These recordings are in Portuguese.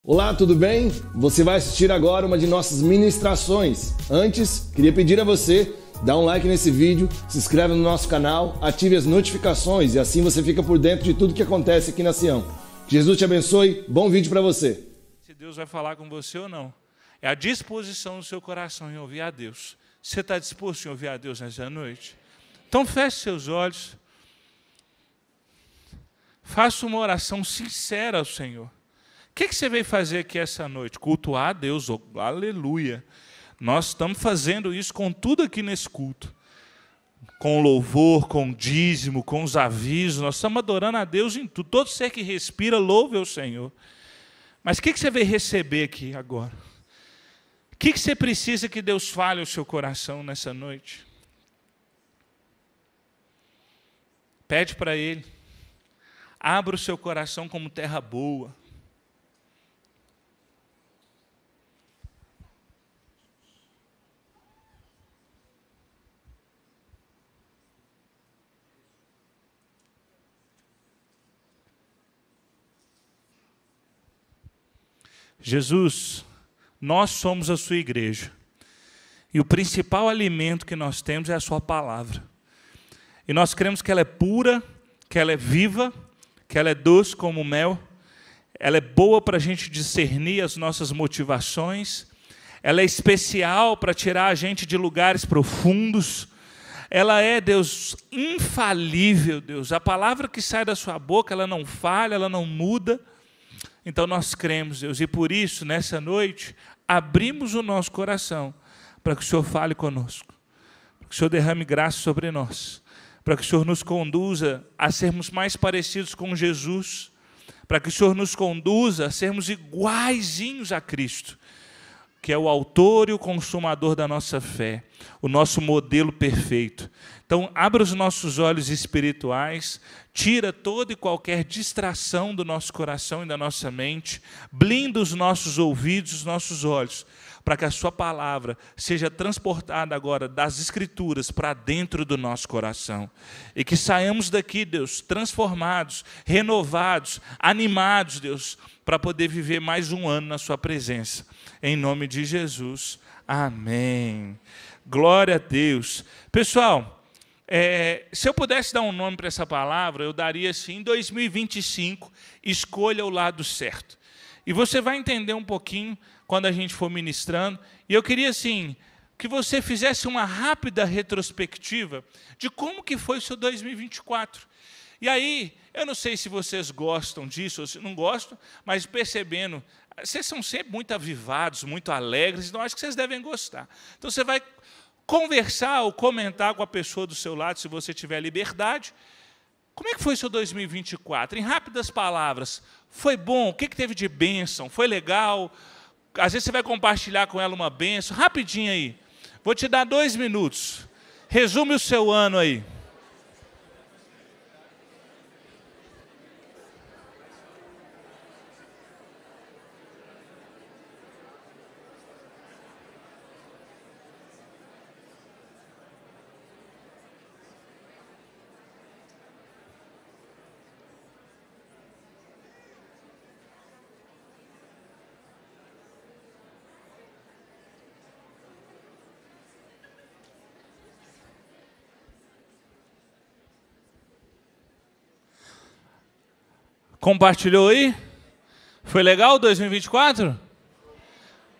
Olá, tudo bem? Você vai assistir agora uma de nossas ministrações. Antes, queria pedir a você, dá um like nesse vídeo, se inscreve no nosso canal, ative as notificações e assim você fica por dentro de tudo que acontece aqui na Sião. Que Jesus te abençoe, bom vídeo para você. Se Deus vai falar com você ou não, é a disposição do seu coração em ouvir a Deus. Você está disposto em ouvir a Deus nessa noite? Então feche seus olhos, faça uma oração sincera ao Senhor. O que você veio fazer aqui essa noite? Cultuar a Deus, oh, aleluia. Nós estamos fazendo isso com tudo aqui nesse culto. Com louvor, com dízimo, com os avisos. Nós estamos adorando a Deus em tudo. Todo ser que respira, louve ao Senhor. Mas o que você veio receber aqui agora? O que você precisa que Deus fale ao seu coração nessa noite? Pede para Ele. Abra o seu coração como terra boa. Jesus, nós somos a sua igreja. E o principal alimento que nós temos é a sua palavra. E nós cremos que ela é pura, que ela é viva, que ela é doce como mel. Ela é boa para a gente discernir as nossas motivações. Ela é especial para tirar a gente de lugares profundos. Ela é, Deus, infalível, Deus. A palavra que sai da sua boca, ela não falha, ela não muda. Então nós cremos, Deus, e por isso, nessa noite, abrimos o nosso coração para que o Senhor fale conosco, para que o Senhor derrame graça sobre nós, para que o Senhor nos conduza a sermos mais parecidos com Jesus, para que o Senhor nos conduza a sermos iguaizinhos a Cristo, que é o autor e o consumador da nossa fé, o nosso modelo perfeito. Então, abra os nossos olhos espirituais, tira toda e qualquer distração do nosso coração e da nossa mente, blinda os nossos ouvidos, os nossos olhos, para que a sua palavra seja transportada agora das Escrituras para dentro do nosso coração. E que saiamos daqui, Deus, transformados, renovados, animados, Deus, para poder viver mais um ano na sua presença. Em nome de Jesus. Amém. Glória a Deus. Pessoal, se eu pudesse dar um nome para essa palavra, eu daria assim, em 2025, escolha o lado certo. E você vai entender um pouquinho quando a gente for ministrando. E eu queria assim, que você fizesse uma rápida retrospectiva de como que foi o seu 2024. E aí, eu não sei se vocês gostam disso ou se não gostam, mas percebendo, vocês são sempre muito avivados, muito alegres, então acho que vocês devem gostar. Então você vai conversar ou comentar com a pessoa do seu lado, se você tiver liberdade. Como é que foi o seu 2024? Em rápidas palavras, foi bom? O que teve de bênção? Foi legal? Às vezes você vai compartilhar com ela uma bênção. Rapidinho aí. Vou te dar 2 minutos. Resume o seu ano aí. Compartilhou aí? Foi legal 2024?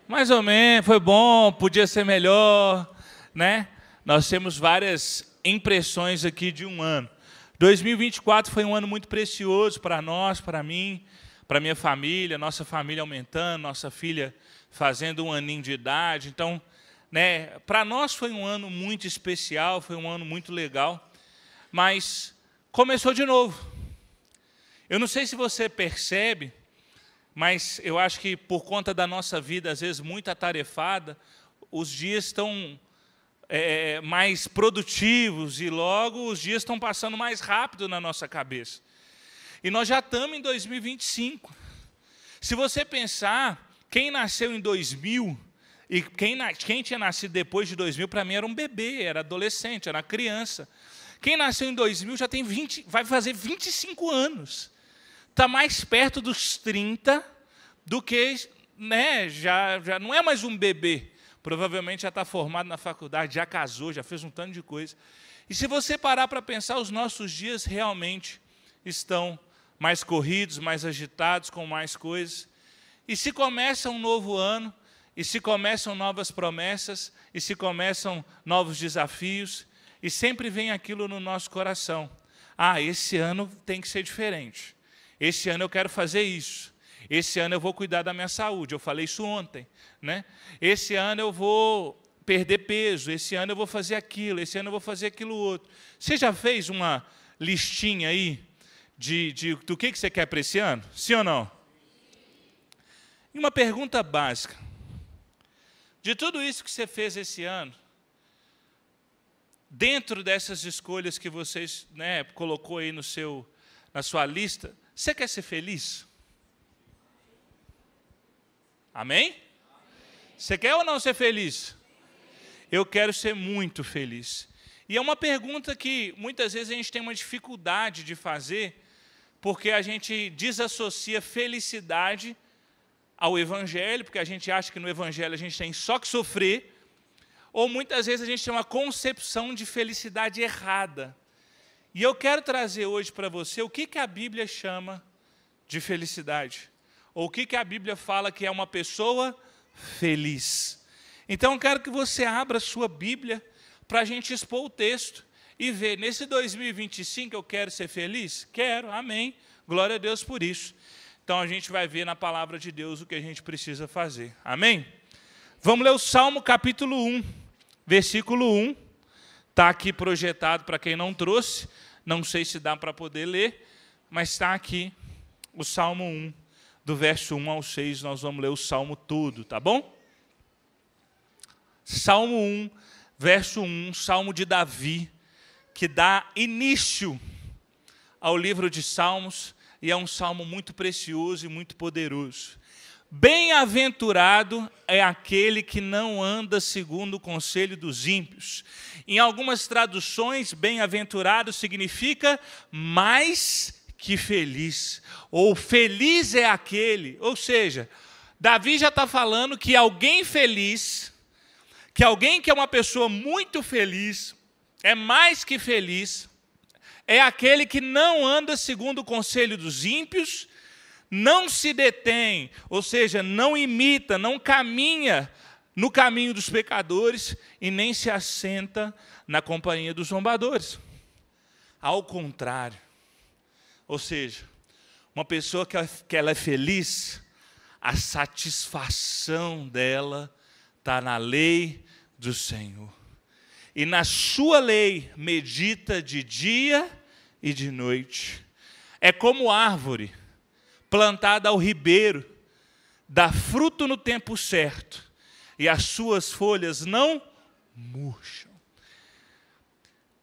Mais ou menos, foi bom, podia ser melhor, né? Nós temos várias impressões aqui de um ano. 2024 foi um ano muito precioso para nós, para mim, para minha família, nossa família aumentando, nossa filha fazendo 1 aninho de idade. Então, né, para nós foi um ano muito especial, foi um ano muito legal, mas começou de novo. Eu não sei se você percebe, mas eu acho que por conta da nossa vida, às vezes, muito atarefada, os dias estão mais produtivos e logo os dias estão passando mais rápido na nossa cabeça. E nós já estamos em 2025. Se você pensar, quem nasceu em 2000 e quem tinha nascido depois de 2000, para mim era um bebê, era adolescente, era criança. Quem nasceu em 2000 já tem vai fazer 25 anos. Está mais perto dos 30 do que, né, já não é mais um bebê. Provavelmente já está formado na faculdade, já casou, já fez um tanto de coisa. E se você parar para pensar, os nossos dias realmente estão mais corridos, mais agitados, com mais coisas. E se começa um novo ano, e se começam novas promessas, e se começam novos desafios, e sempre vem aquilo no nosso coração. Ah, esse ano tem que ser diferente. Esse ano eu quero fazer isso. Esse ano eu vou cuidar da minha saúde. Eu falei isso ontem, né? Esse ano eu vou perder peso. Esse ano eu vou fazer aquilo. Esse ano eu vou fazer aquilo outro. Você já fez uma listinha aí do que você quer para esse ano? Sim ou não? E uma pergunta básica. De tudo isso que você fez esse ano, dentro dessas escolhas que vocês, né, colocou aí na sua lista, você quer ser feliz? Amém? Você quer ou não ser feliz? Eu quero ser muito feliz. E é uma pergunta que muitas vezes a gente tem uma dificuldade de fazer, porque a gente desassocia felicidade ao Evangelho, porque a gente acha que no Evangelho a gente tem só que sofrer, ou muitas vezes a gente tem uma concepção de felicidade errada. E eu quero trazer hoje para você o que a Bíblia chama de felicidade. Ou o que a Bíblia fala que é uma pessoa feliz. Então eu quero que você abra a sua Bíblia para a gente expor o texto e ver, nesse 2025 eu quero ser feliz? Quero, amém. Glória a Deus por isso. Então a gente vai ver na palavra de Deus o que a gente precisa fazer. Amém? Vamos ler o Salmo capítulo 1, versículo 1. Está aqui projetado para quem não trouxe. Não sei se dá para poder ler, mas está aqui o Salmo 1. Do verso 1 ao 6, nós vamos ler o Salmo todo, tá bom? Salmo 1, verso 1, Salmo de Davi, que dá início ao livro de Salmos, e é um salmo muito precioso e muito poderoso. Bem-aventurado é aquele que não anda segundo o conselho dos ímpios. Em algumas traduções, bem-aventurado significa mais que feliz, ou feliz é aquele. Ou seja, Davi já está falando que alguém feliz, que alguém que é uma pessoa muito feliz, é mais que feliz, é aquele que não anda segundo o conselho dos ímpios, não se detém, ou seja, não imita, não caminha no caminho dos pecadores e nem se assenta na companhia dos zombadores. Ao contrário. Ou seja, uma pessoa que ela é feliz, a satisfação dela está na lei do Senhor. E na sua lei medita de dia e de noite. É como árvore plantada ao ribeiro, dá fruto no tempo certo, e as suas folhas não murcham.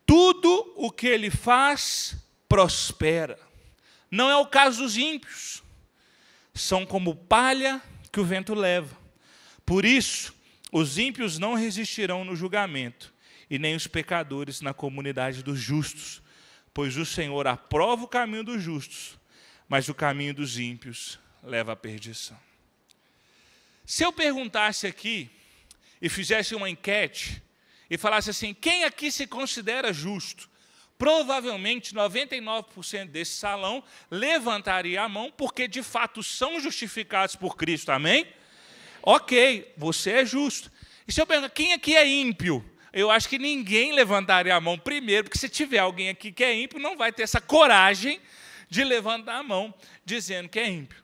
Tudo o que ele faz prospera. Não é o caso dos ímpios. São como palha que o vento leva. Por isso, os ímpios não resistirão no julgamento, e nem os pecadores na comunidade dos justos. Pois o Senhor aprova o caminho dos justos, mas o caminho dos ímpios leva à perdição. Se eu perguntasse aqui, e fizesse uma enquete, e falasse assim, quem aqui se considera justo? Provavelmente 99% desse salão levantaria a mão, porque de fato são justificados por Cristo, amém? Ok, você é justo. E se eu perguntar, quem aqui é ímpio? Eu acho que ninguém levantaria a mão primeiro, porque se tiver alguém aqui que é ímpio, não vai ter essa coragem de levantar a mão, dizendo que é ímpio.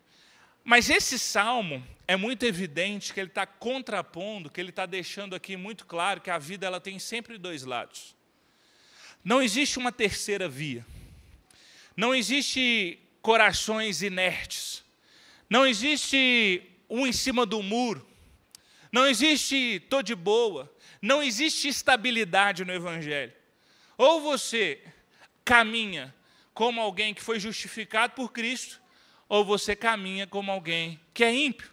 Mas esse salmo é muito evidente que ele está contrapondo, que ele está deixando aqui muito claro que a vida ela tem sempre dois lados. Não existe uma terceira via. Não existe corações inertes. Não existe um em cima do muro. Não existe tô de boa. Não existe estabilidade no Evangelho. Ou você caminha como alguém que foi justificado por Cristo, ou você caminha como alguém que é ímpio.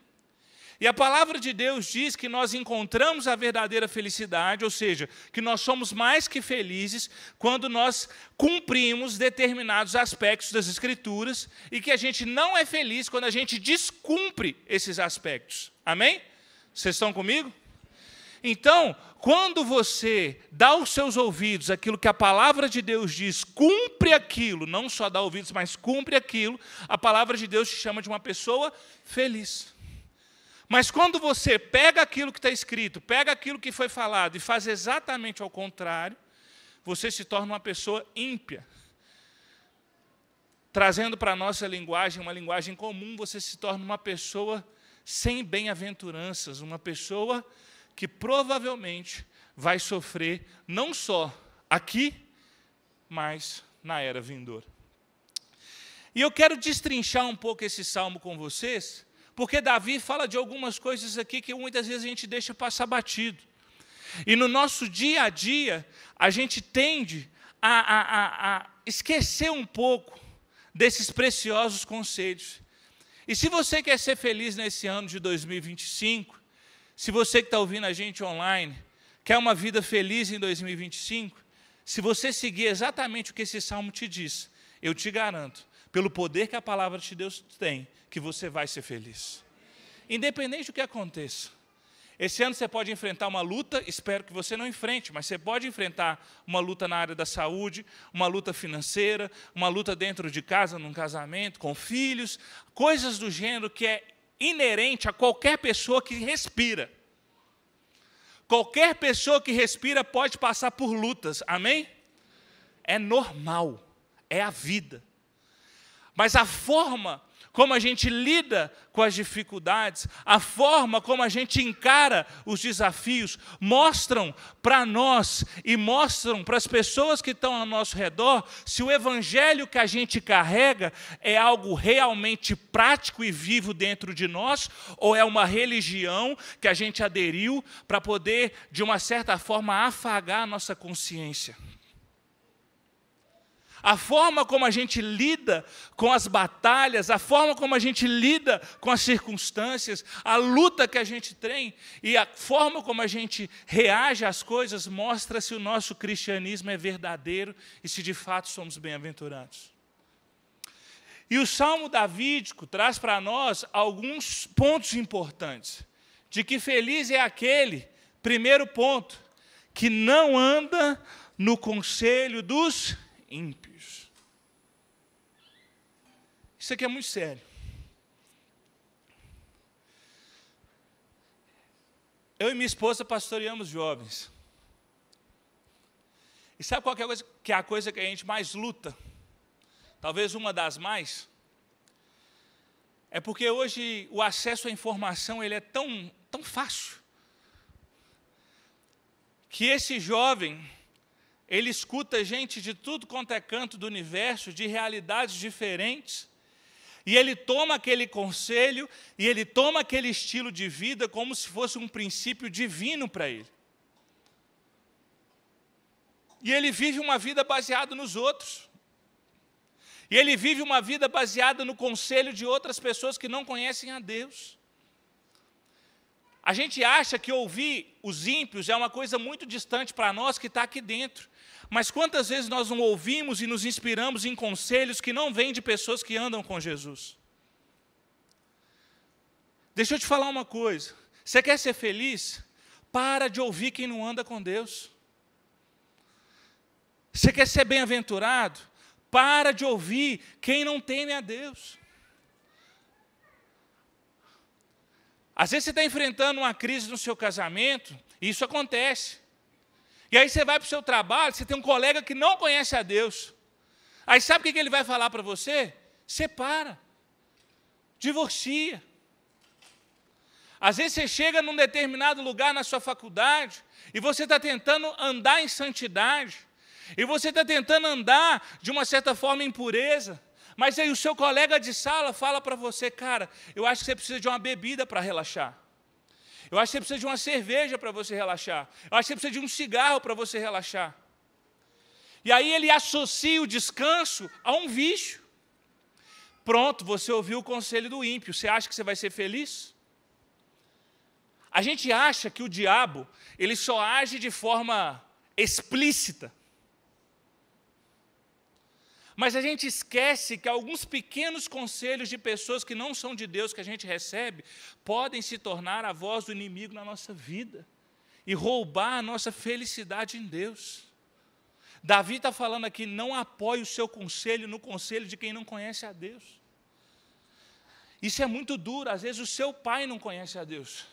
E a palavra de Deus diz que nós encontramos a verdadeira felicidade, ou seja, que nós somos mais que felizes quando nós cumprimos determinados aspectos das Escrituras e que a gente não é feliz quando a gente descumpre esses aspectos. Amém? Vocês estão comigo? Então, quando você dá os seus ouvidos àquilo que a palavra de Deus diz, cumpre aquilo, não só dá ouvidos, mas cumpre aquilo, a palavra de Deus te chama de uma pessoa feliz. Mas quando você pega aquilo que está escrito, pega aquilo que foi falado e faz exatamente ao contrário, você se torna uma pessoa ímpia. Trazendo para a nossa linguagem, uma linguagem comum, você se torna uma pessoa sem bem-aventuranças, uma pessoa que provavelmente vai sofrer não só aqui, mas na era vindoura. E eu quero destrinchar um pouco esse salmo com vocês, porque Davi fala de algumas coisas aqui que muitas vezes a gente deixa passar batido. E no nosso dia a dia, a gente tende a esquecer um pouco desses preciosos conselhos. E se você quer ser feliz nesse ano de 2025, se você que está ouvindo a gente online, quer uma vida feliz em 2025, se você seguir exatamente o que esse salmo te diz, eu te garanto, pelo poder que a palavra de Deus tem, que você vai ser feliz. Independente do que aconteça. Esse ano você pode enfrentar uma luta, espero que você não enfrente, mas você pode enfrentar uma luta na área da saúde, uma luta financeira, uma luta dentro de casa, num casamento, com filhos, coisas do gênero que é inerente a qualquer pessoa que respira. Qualquer pessoa que respira pode passar por lutas, amém? É normal, é a vida. Mas a forma como a gente lida com as dificuldades, a forma como a gente encara os desafios, mostram para nós e mostram para as pessoas que estão ao nosso redor se o evangelho que a gente carrega é algo realmente prático e vivo dentro de nós ou é uma religião que a gente aderiu para poder, de uma certa forma, afagar a nossa consciência. A forma como a gente lida com as batalhas, a forma como a gente lida com as circunstâncias, a luta que a gente tem e a forma como a gente reage às coisas mostra se o nosso cristianismo é verdadeiro e se de fato somos bem-aventurados. E o Salmo Davídico traz para nós alguns pontos importantes, de que feliz é aquele, primeiro ponto, que não anda no conselho dos ímpios. Isso aqui é muito sério. Eu e minha esposa pastoreamos jovens. E sabe qual que é a coisa que a gente mais luta? Talvez uma das mais. É porque hoje o acesso à informação ele é tão fácil. Que esse jovem, ele escuta gente de tudo quanto é canto do universo, de realidades diferentes, e ele toma aquele conselho, e ele toma aquele estilo de vida como se fosse um princípio divino para ele. E ele vive uma vida baseada nos outros. E ele vive uma vida baseada no conselho de outras pessoas que não conhecem a Deus. A gente acha que ouvir os ímpios é uma coisa muito distante para nós que está aqui dentro. Mas quantas vezes nós não ouvimos e nos inspiramos em conselhos que não vêm de pessoas que andam com Jesus? Deixa eu te falar uma coisa. Você quer ser feliz? Para de ouvir quem não anda com Deus. Você quer ser bem-aventurado? Para de ouvir quem não teme a Deus. Às vezes você está enfrentando uma crise no seu casamento, e isso acontece. E aí você vai para o seu trabalho, você tem um colega que não conhece a Deus. Aí sabe o que ele vai falar para você? Separa. Divorcia. Às vezes você chega num determinado lugar na sua faculdade, e você está tentando andar em santidade, e você está tentando andar de uma certa forma em pureza, mas aí o seu colega de sala fala para você, cara, eu acho que você precisa de uma bebida para relaxar. Eu acho que você precisa de uma cerveja para você relaxar. Eu acho que você precisa de um cigarro para você relaxar. E aí ele associa o descanso a um vício. Pronto, você ouviu o conselho do ímpio. Você acha que você vai ser feliz? A gente acha que o diabo, ele só age de forma explícita. Mas a gente esquece que alguns pequenos conselhos de pessoas que não são de Deus que a gente recebe, podem se tornar a voz do inimigo na nossa vida e roubar a nossa felicidade em Deus. Davi está falando aqui, não apoie o seu conselho no conselho de quem não conhece a Deus. Isso é muito duro, às vezes o seu pai não conhece a Deus.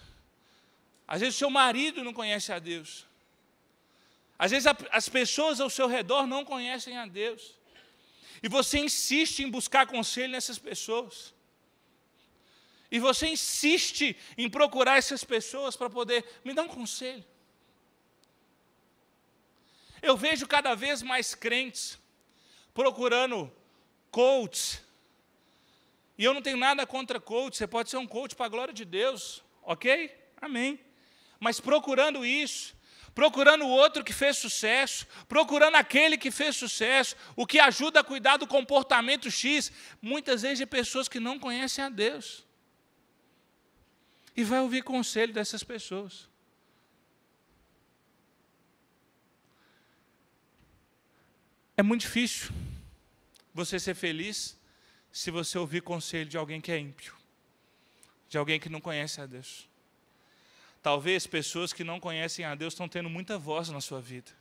Às vezes o seu marido não conhece a Deus. Às vezes as pessoas ao seu redor não conhecem a Deus. E você insiste em buscar conselho nessas pessoas. E você insiste em procurar essas pessoas para poder me dar um conselho. Eu vejo cada vez mais crentes procurando coaches. E eu não tenho nada contra coach, você pode ser um coach para a glória de Deus, ok? Amém. Mas procurando isso, procurando o outro que fez sucesso, procurando aquele que fez sucesso, o que ajuda a cuidar do comportamento X, muitas vezes de pessoas que não conhecem a Deus. E vai ouvir conselho dessas pessoas. É muito difícil você ser feliz se você ouvir conselho de alguém que é ímpio, de alguém que não conhece a Deus. Talvez pessoas que não conhecem a Deus estão tendo muita voz na sua vida.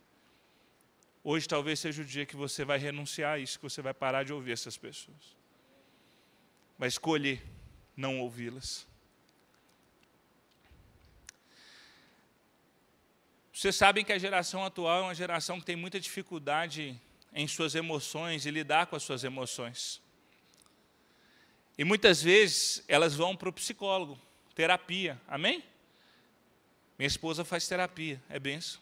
Hoje talvez seja o dia que você vai renunciar a isso, que você vai parar de ouvir essas pessoas. Vai escolher não ouvi-las. Vocês sabem que a geração atual é uma geração que tem muita dificuldade em suas emoções e lidar com as suas emoções. E muitas vezes elas vão para o psicólogo, terapia, amém? Minha esposa faz terapia, é benção.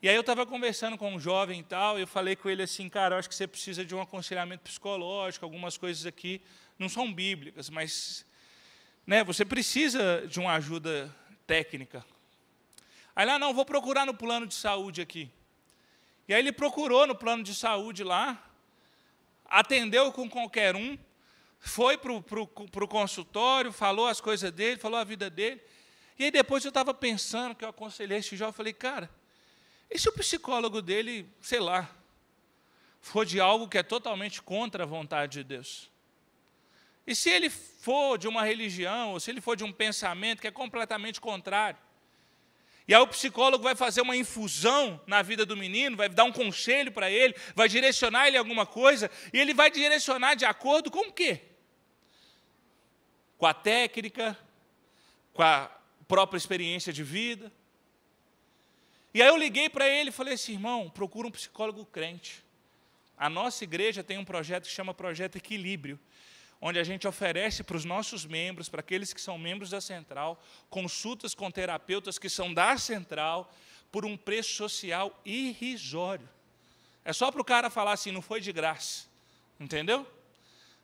E aí eu estava conversando com um jovem e tal, e eu falei com ele assim, cara, eu acho que você precisa de um aconselhamento psicológico, algumas coisas aqui não são bíblicas, mas né, você precisa de uma ajuda técnica. Aí lá, não, vou procurar no plano de saúde aqui. E aí ele procurou no plano de saúde lá, atendeu com qualquer um, foi para o consultório, falou as coisas dele, falou a vida dele. E aí depois eu estava pensando, que eu aconselhei esse jovem, falei, cara, e se o psicólogo dele, sei lá, for de algo que é totalmente contra a vontade de Deus? E se ele for de uma religião, ou se ele for de um pensamento que é completamente contrário? E aí o psicólogo vai fazer uma infusão na vida do menino, vai dar um conselho para ele, vai direcionar ele a alguma coisa, e ele vai direcionar de acordo com o quê? Com a técnica, com a própria experiência de vida. E aí eu liguei para ele e falei assim, irmão, procura um psicólogo crente. A nossa igreja tem um projeto que chama Projeto Equilíbrio, onde a gente oferece para os nossos membros, para aqueles que são membros da Central, consultas com terapeutas que são da Central, por um preço social irrisório. É só para o cara falar assim, não foi de graça. Entendeu?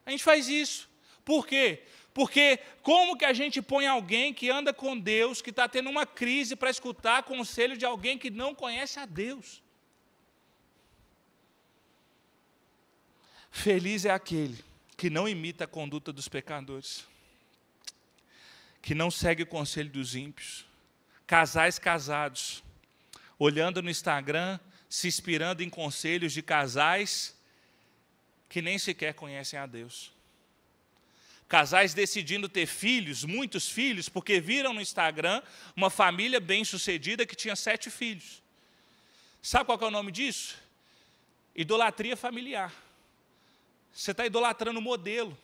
A gente faz isso. Por quê? Porque como que a gente põe alguém que anda com Deus, que está tendo uma crise, para escutar conselho de alguém que não conhece a Deus? Feliz é aquele que não imita a conduta dos pecadores, que não segue o conselho dos ímpios, casais casados, olhando no Instagram, se inspirando em conselhos de casais que nem sequer conhecem a Deus. Casais decidindo ter filhos, muitos filhos, porque viram no Instagram uma família bem-sucedida que tinha 7 filhos. Sabe qual que é o nome disso? Idolatria familiar. Você está idolatrando o modelo.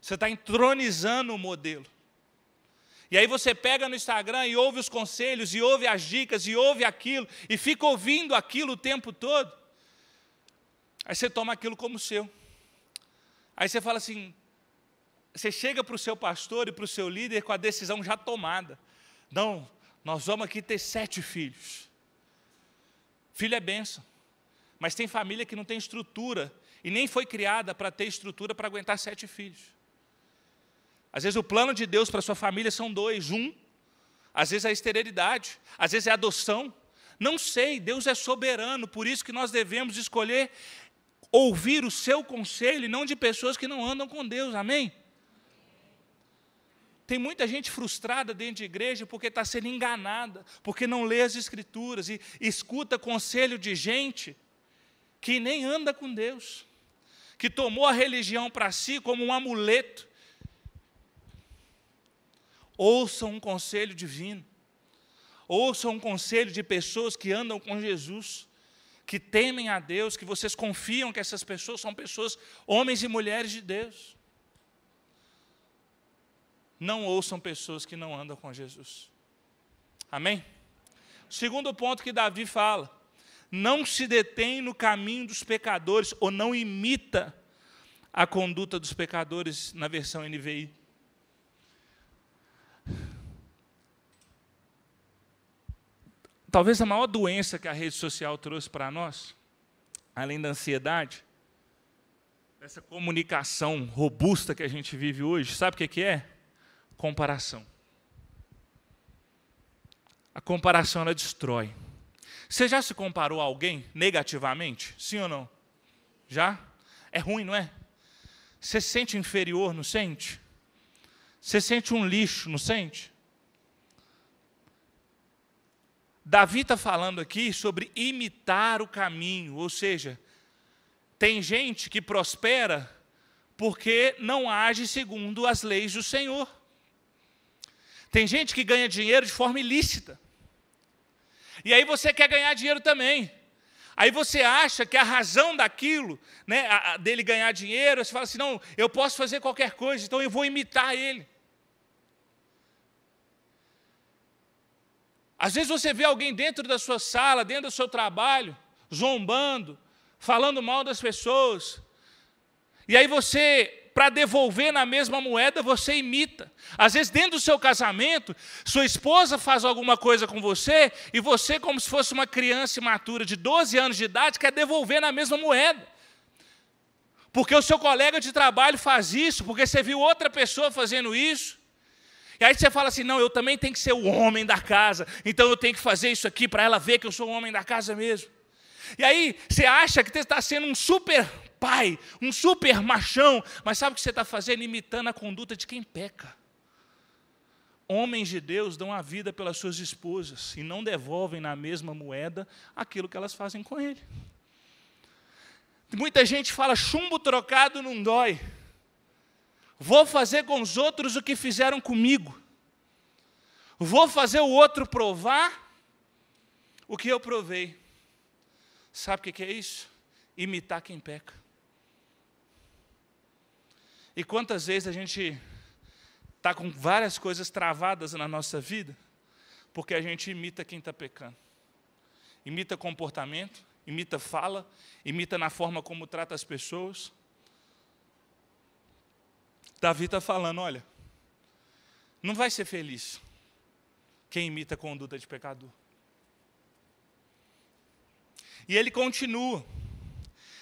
Você está entronizando o modelo. E aí você pega no Instagram e ouve os conselhos, e ouve as dicas, e ouve aquilo, e fica ouvindo aquilo o tempo todo. Aí você toma aquilo como seu. Aí você fala assim, você chega para o seu pastor e para o seu líder com a decisão já tomada. Não, nós vamos aqui ter 7 filhos. Filho é bênção. Mas tem família que não tem estrutura, e nem foi criada para ter estrutura para aguentar 7 filhos. Às vezes o plano de Deus para a sua família são 2, 1. Às vezes é esterilidade, às vezes é adoção. Não sei, Deus é soberano, por isso que nós devemos escolher ouvir o seu conselho, e não de pessoas que não andam com Deus, amém? tem muita gente frustrada dentro de igreja porque está sendo enganada, porque não lê as Escrituras e escuta conselho de gente que nem anda com Deus, que tomou a religião para si como um amuleto. Ouçam um conselho divino. Ouçam um conselho de pessoas que andam com Jesus, que temem a Deus, que vocês confiam que essas pessoas são pessoas, homens e mulheres de Deus. Não ouçam pessoas que não andam com Jesus. Amém? Segundo ponto que Davi fala: não se detém no caminho dos pecadores, ou não imita a conduta dos pecadores, na versão NVI. Talvez a maior doença que a rede social trouxe para nós, além da ansiedade, essa comunicação robusta que a gente vive hoje, sabe o que é? Comparação. A comparação, ela destrói. Você já se comparou a alguém negativamente? Sim ou não? Já? É ruim, não é? Você se sente inferior, não sente? Você sente um lixo, não sente? Davi está falando aqui sobre imitar o caminho, ou seja, tem gente que prospera porque não age segundo as leis do Senhor. Tem gente que ganha dinheiro de forma ilícita. E aí você quer ganhar dinheiro também. Aí você acha que a razão daquilo, né, dele ganhar dinheiro, você fala assim, não, eu posso fazer qualquer coisa, então eu vou imitar ele. Às vezes você vê alguém dentro da sua sala, dentro do seu trabalho, zombando, falando mal das pessoas. E aí você, para devolver na mesma moeda, você imita. Às vezes dentro do seu casamento, sua esposa faz alguma coisa com você, e você, como se fosse uma criança imatura de 12 anos de idade, quer devolver na mesma moeda. Porque o seu colega de trabalho faz isso, porque você viu outra pessoa fazendo isso. E aí você fala assim, não, eu também tenho que ser o homem da casa, então eu tenho que fazer isso aqui para ela ver que eu sou o homem da casa mesmo. E aí você acha que você está sendo um super pai, um super machão, mas sabe o que você está fazendo? Imitando a conduta de quem peca. Homens de Deus dão a vida pelas suas esposas e não devolvem na mesma moeda aquilo que elas fazem com ele. Muita gente fala, chumbo trocado não dói. Vou fazer com os outros o que fizeram comigo. Vou fazer o outro provar o que eu provei. Sabe o que é isso? Imitar quem peca. E quantas vezes a gente está com várias coisas travadas na nossa vida, porque a gente imita quem está pecando. Imita comportamento, imita fala, imita na forma como trata as pessoas. Davi está falando, olha, não vai ser feliz quem imita a conduta de pecador. E ele continua.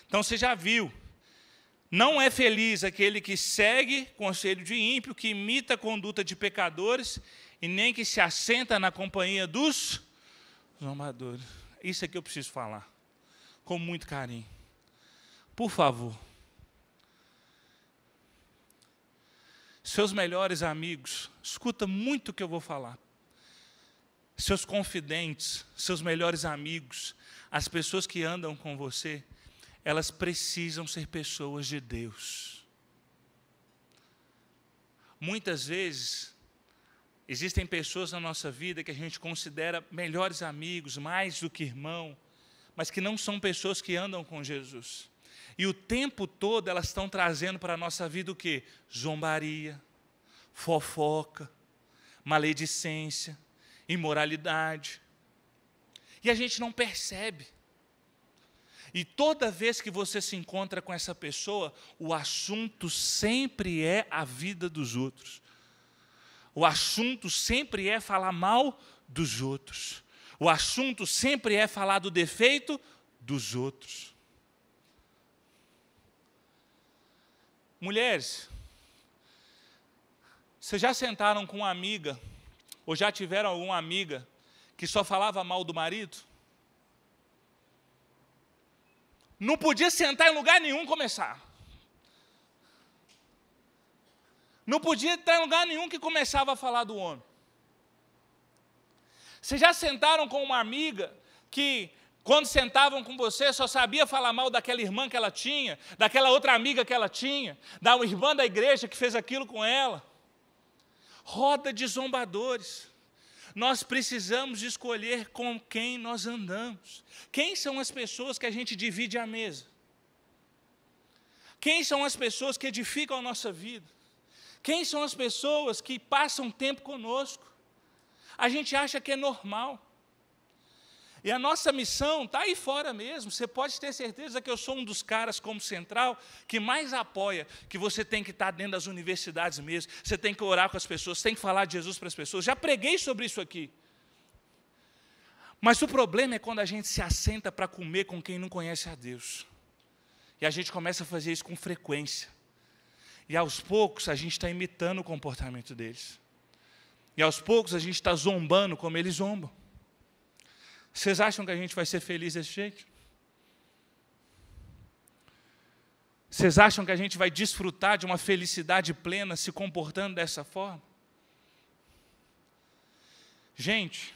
Então você já viu, não é feliz aquele que segue conselho de ímpio, que imita a conduta de pecadores, e nem que se assenta na companhia dos zombadores. Isso aqui eu preciso falar, com muito carinho. Por favor. Seus melhores amigos, escuta muito o que eu vou falar. Seus confidentes, seus melhores amigos, as pessoas que andam com você, elas precisam ser pessoas de Deus. Muitas vezes, existem pessoas na nossa vida que a gente considera melhores amigos, mais do que irmão, mas que não são pessoas que andam com Jesus. E o tempo todo elas estão trazendo para a nossa vida o quê? Zombaria, fofoca, maledicência, imoralidade. E a gente não percebe. E toda vez que você se encontra com essa pessoa, o assunto sempre é a vida dos outros. O assunto sempre é falar mal dos outros. O assunto sempre é falar do defeito dos outros. Mulheres, vocês já sentaram com uma amiga, ou já tiveram alguma amiga que só falava mal do marido? Não podia sentar em lugar nenhum começar. Não podia estar em lugar nenhum que começava a falar do homem. Vocês já sentaram com uma amiga que, quando sentavam com você, só sabia falar mal daquela irmã que ela tinha, daquela outra amiga que ela tinha, da irmã da igreja que fez aquilo com ela? Roda de zombadores. Nós precisamos escolher com quem nós andamos. Quem são as pessoas que a gente divide a mesa? Quem são as pessoas que edificam a nossa vida? Quem são as pessoas que passam tempo conosco? A gente acha que é normal. E a nossa missão está aí fora mesmo. Você pode ter certeza que eu sou um dos caras, como Central, que mais apoia que você tem que estar dentro das universidades mesmo. Você tem que orar com as pessoas, você tem que falar de Jesus para as pessoas. Já preguei sobre isso aqui. Mas o problema é quando a gente se assenta para comer com quem não conhece a Deus. E a gente começa a fazer isso com frequência. E aos poucos a gente está imitando o comportamento deles. E aos poucos a gente está zombando como eles zombam. Vocês acham que a gente vai ser feliz desse jeito? Vocês acham que a gente vai desfrutar de uma felicidade plena se comportando dessa forma? Gente,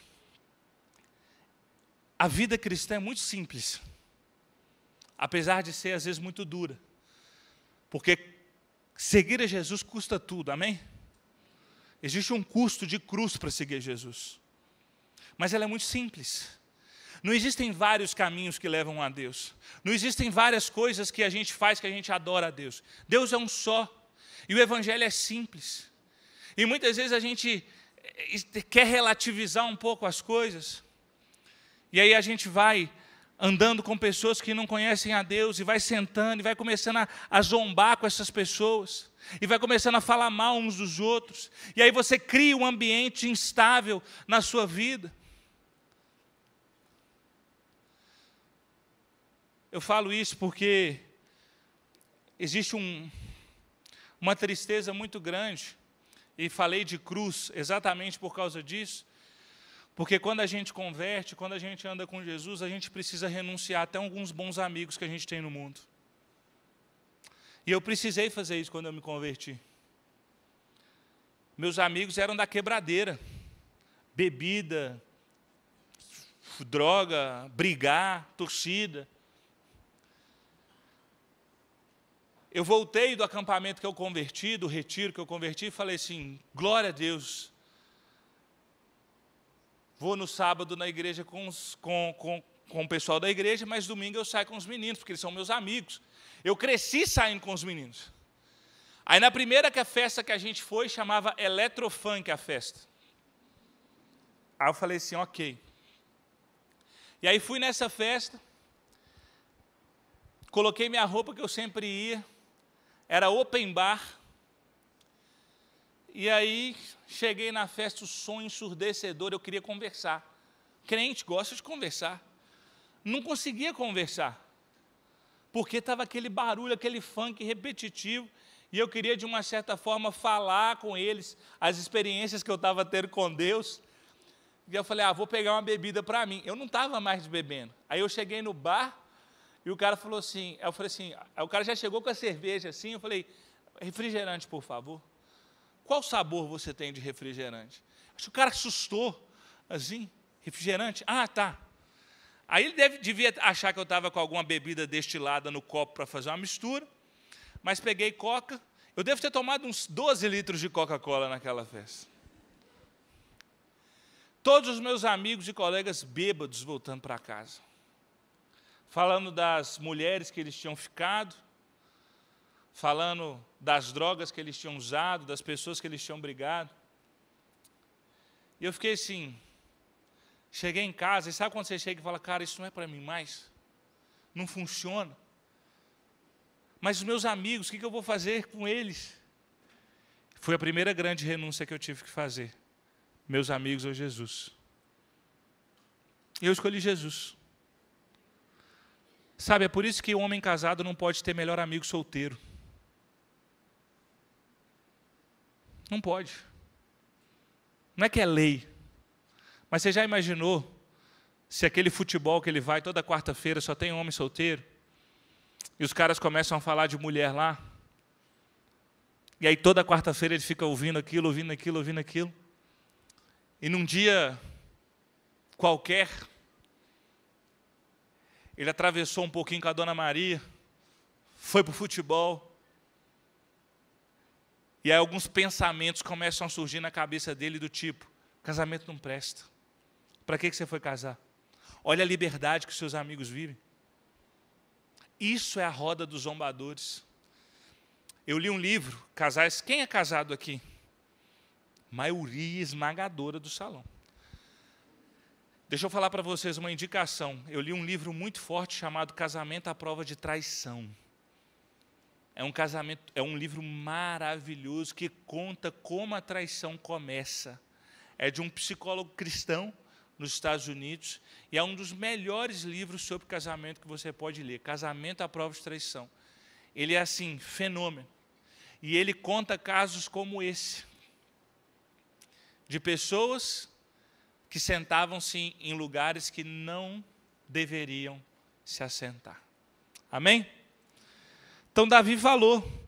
a vida cristã é muito simples, apesar de ser às vezes muito dura, porque seguir a Jesus custa tudo, amém? Existe um custo de cruz para seguir Jesus, mas ela é muito simples. Não existem vários caminhos que levam a Deus. Não existem várias coisas que a gente faz que a gente adora a Deus. Deus é um só. E o Evangelho é simples. E muitas vezes a gente quer relativizar um pouco as coisas. E aí a gente vai andando com pessoas que não conhecem a Deus, e vai sentando, e vai começando a zombar com essas pessoas. E vai começando a falar mal uns dos outros. E aí você cria um ambiente instável na sua vida. Eu falo isso porque existe uma tristeza muito grande, e falei de cruz exatamente por causa disso, porque quando a gente converte, quando a gente anda com Jesus, a gente precisa renunciar até alguns bons amigos que a gente tem no mundo. E eu precisei fazer isso quando eu me converti. Meus amigos eram da quebradeira, bebida, droga, brigar, torcida. Eu voltei do acampamento que eu converti, do retiro que eu converti, e falei assim, glória a Deus. Vou no sábado na igreja com o pessoal da igreja, mas domingo eu saio com os meninos, porque eles são meus amigos. Eu cresci saindo com os meninos. Aí na primeira festa que a gente foi, chamava Eletrofunk a festa. Aí eu falei assim, ok. E aí fui nessa festa, coloquei minha roupa que eu sempre ia, era open bar, e aí cheguei na festa, o som ensurdecedor, eu queria conversar. Crente gosta de conversar. Não conseguia conversar, porque estava aquele barulho, aquele funk repetitivo, e eu queria, de uma certa forma, falar com eles as experiências que eu estava tendo com Deus. E eu falei, vou pegar uma bebida para mim. Eu não estava mais bebendo. Aí eu cheguei no bar, e o cara falou assim, eu falei assim, aí o cara já chegou com a cerveja assim, eu falei, refrigerante, por favor. Qual sabor você tem de refrigerante? Acho que o cara assustou, assim, refrigerante? Ah, tá. Aí ele devia achar que eu estava com alguma bebida destilada no copo para fazer uma mistura, mas peguei coca, eu devo ter tomado uns 12 litros de Coca-Cola naquela festa. Todos os meus amigos e colegas bêbados voltando para casa, falando das mulheres que eles tinham ficado, falando das drogas que eles tinham usado, das pessoas que eles tinham brigado. E eu fiquei assim, cheguei em casa, e sabe quando você chega e fala, cara, isso não é para mim mais, não funciona. Mas os meus amigos, o que eu vou fazer com eles? Foi a primeira grande renúncia que eu tive que fazer. Meus amigos ou Jesus. Eu escolhi Jesus. Sabe, é por isso que o homem casado não pode ter melhor amigo solteiro. Não pode. Não é que é lei. Mas você já imaginou se aquele futebol que ele vai toda quarta-feira só tem homem solteiro? E os caras começam a falar de mulher lá? E aí toda quarta-feira ele fica ouvindo aquilo, ouvindo aquilo, ouvindo aquilo. E num dia qualquer, ele atravessou um pouquinho com a Dona Maria, foi para o futebol. E aí alguns pensamentos começam a surgir na cabeça dele do tipo, casamento não presta. Para que você foi casar? Olha a liberdade que os seus amigos vivem. Isso é a roda dos zombadores. Eu li um livro, casais, quem é casado aqui? Maioria esmagadora do salão. Deixa eu falar para vocês uma indicação. Eu li um livro muito forte chamado Casamento à Prova de Traição. É um livro maravilhoso que conta como a traição começa. É de um psicólogo cristão nos Estados Unidos e é um dos melhores livros sobre casamento que você pode ler. Casamento à Prova de Traição. Ele é assim, fenômeno. E ele conta casos como esse, de pessoas que sentavam-se em lugares que não deveriam se assentar. Amém? Então Davi falou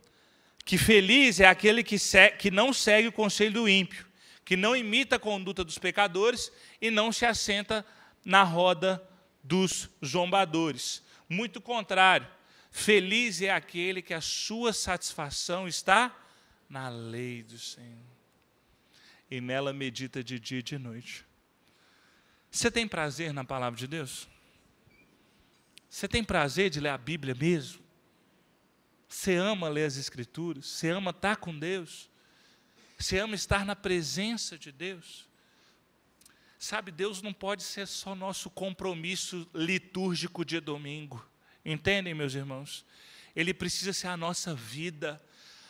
que feliz é aquele que não segue o conselho do ímpio, que não imita a conduta dos pecadores e não se assenta na roda dos zombadores. Muito contrário, feliz é aquele que a sua satisfação está na lei do Senhor. E nela medita de dia e de noite. Você tem prazer na palavra de Deus? Você tem prazer de ler a Bíblia mesmo? Você ama ler as Escrituras? Você ama estar com Deus? Você ama estar na presença de Deus? Sabe, Deus não pode ser só nosso compromisso litúrgico de domingo. Entendem, meus irmãos? Ele precisa ser a nossa vida,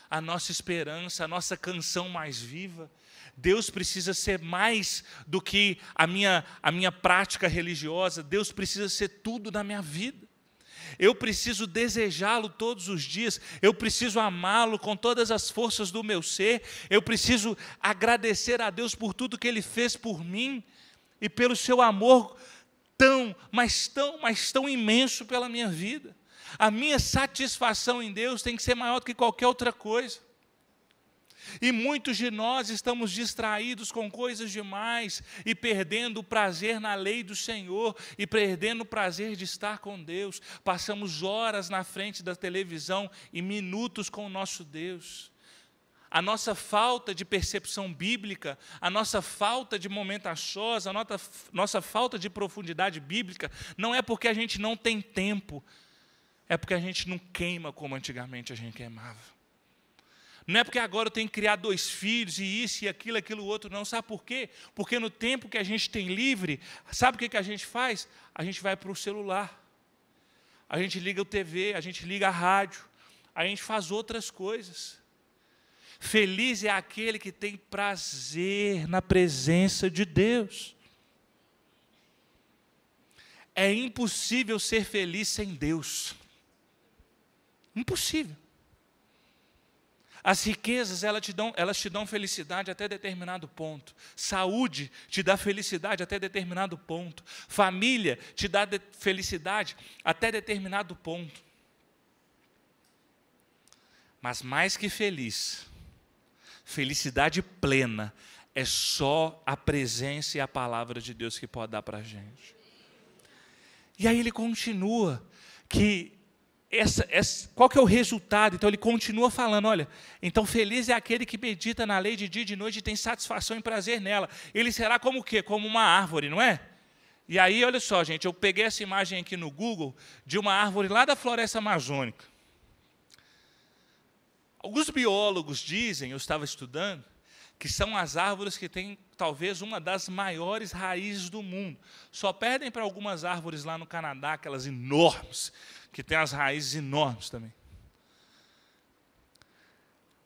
a nossa esperança, a nossa canção mais viva. Deus precisa ser mais do que a minha prática religiosa. Deus precisa ser tudo na minha vida. Eu preciso desejá-lo todos os dias, eu preciso amá-lo com todas as forças do meu ser, eu preciso agradecer a Deus por tudo que Ele fez por mim e pelo seu amor mas tão imenso pela minha vida. A minha satisfação em Deus tem que ser maior do que qualquer outra coisa. E muitos de nós estamos distraídos com coisas demais e perdendo o prazer na lei do Senhor e perdendo o prazer de estar com Deus. Passamos horas na frente da televisão e minutos com o nosso Deus. A nossa falta de percepção bíblica, a nossa falta de momento a sós, a nossa falta de profundidade bíblica, não é porque a gente não tem tempo, é porque a gente não queima como antigamente a gente queimava. Não é porque agora eu tenho que criar 2 filhos, e isso, e aquilo outro, não. Sabe por quê? Porque no tempo que a gente tem livre, sabe o que a gente faz? A gente vai para o celular, a gente liga a TV, a gente liga a rádio, a gente faz outras coisas. Feliz é aquele que tem prazer na presença de Deus. É impossível ser feliz sem Deus. Impossível. As riquezas, elas te dão felicidade até determinado ponto. Saúde te dá felicidade até determinado ponto. Família te dá felicidade até determinado ponto. Mas mais que feliz, felicidade plena, é só a presença e a palavra de Deus que pode dar para a gente. E aí ele continua que qual que é o resultado? Então ele continua falando, olha, então feliz é aquele que medita na lei de dia e de noite e tem satisfação e prazer nela. Ele será como o quê? Como uma árvore, não é? E aí, olha só, gente, eu peguei essa imagem aqui no Google de uma árvore lá da floresta amazônica. Alguns biólogos dizem, eu estava estudando, que são as árvores que têm talvez uma das maiores raízes do mundo. Só perdem para algumas árvores lá no Canadá, aquelas enormes, que têm as raízes enormes também.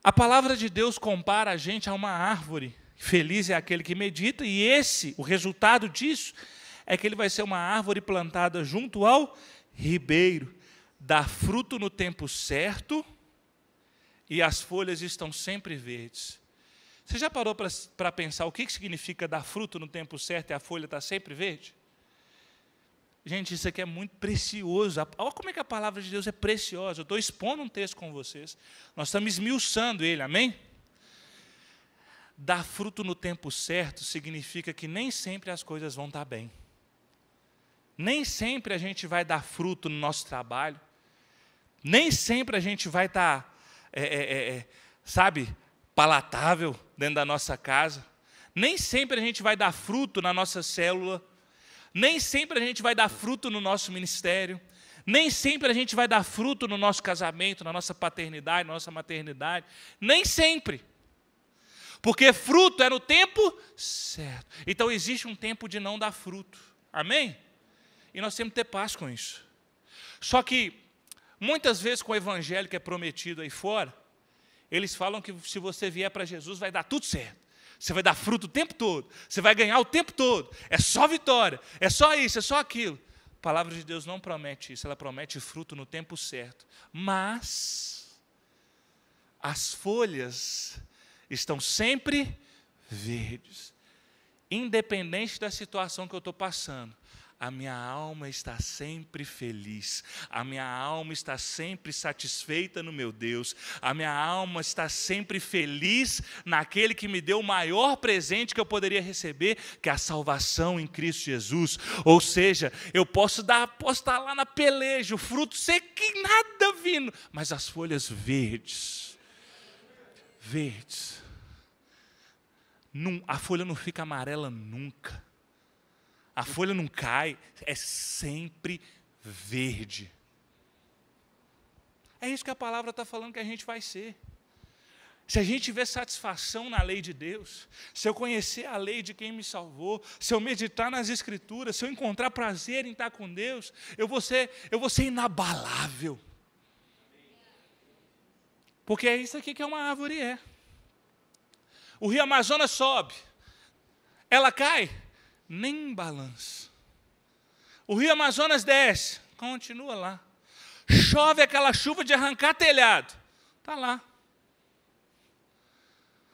A palavra de Deus compara a gente a uma árvore. Feliz é aquele que medita, e o resultado disso, é que ele vai ser uma árvore plantada junto ao ribeiro, dá fruto no tempo certo, e as folhas estão sempre verdes. Você já parou para pensar o que significa dar fruto no tempo certo e a folha está sempre verde? Gente, isso aqui é muito precioso. Olha como é que a palavra de Deus é preciosa. Eu estou expondo um texto com vocês. Nós estamos esmiuçando ele, amém? Dar fruto no tempo certo significa que nem sempre as coisas vão estar bem. Nem sempre a gente vai dar fruto no nosso trabalho. Nem sempre a gente vai estar, palatável dentro da nossa casa. Nem sempre a gente vai dar fruto na nossa célula. Nem sempre a gente vai dar fruto no nosso ministério. Nem sempre a gente vai dar fruto no nosso casamento, na nossa paternidade, na nossa maternidade. Nem sempre. Porque fruto é no tempo certo. Então existe um tempo de não dar fruto. Amém? E nós temos que ter paz com isso. Só que, muitas vezes com o evangelho que é prometido aí fora, eles falam que se você vier para Jesus vai dar tudo certo. Você vai dar fruto o tempo todo. Você vai ganhar o tempo todo. É só vitória. É só isso, é só aquilo. A palavra de Deus não promete isso. Ela promete fruto no tempo certo. Mas as folhas estão sempre verdes. Independente da situação que eu estou passando. A minha alma está sempre feliz, a minha alma está sempre satisfeita no meu Deus, a minha alma está sempre feliz naquele que me deu o maior presente que eu poderia receber, que é a salvação em Cristo Jesus. Ou seja, eu posso estar lá na peleja, o fruto seco, nada vindo, mas as folhas verdes, a folha não fica amarela nunca. A folha não cai, é sempre verde. É isso que a palavra está falando que a gente vai ser. Se a gente tiver satisfação na lei de Deus, se eu conhecer a lei de quem me salvou, se eu meditar nas Escrituras, se eu encontrar prazer em estar com Deus, eu vou ser inabalável. Porque é isso aqui que uma árvore é. O rio Amazonas sobe, ela cai, nem balança. O rio Amazonas desce, continua lá. Chove aquela chuva de arrancar telhado, está lá.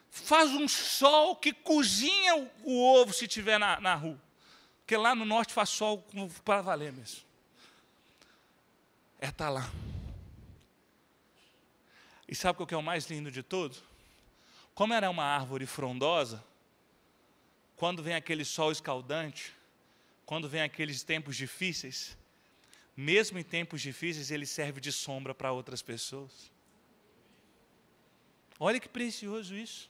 Faz um sol que cozinha o ovo se tiver na rua. Porque lá no norte faz sol para valer mesmo. Está lá. E sabe o que é o mais lindo de tudo? Como era uma árvore frondosa, quando vem aquele sol escaldante, quando vem aqueles tempos difíceis, mesmo em tempos difíceis, ele serve de sombra para outras pessoas. Olha que precioso isso.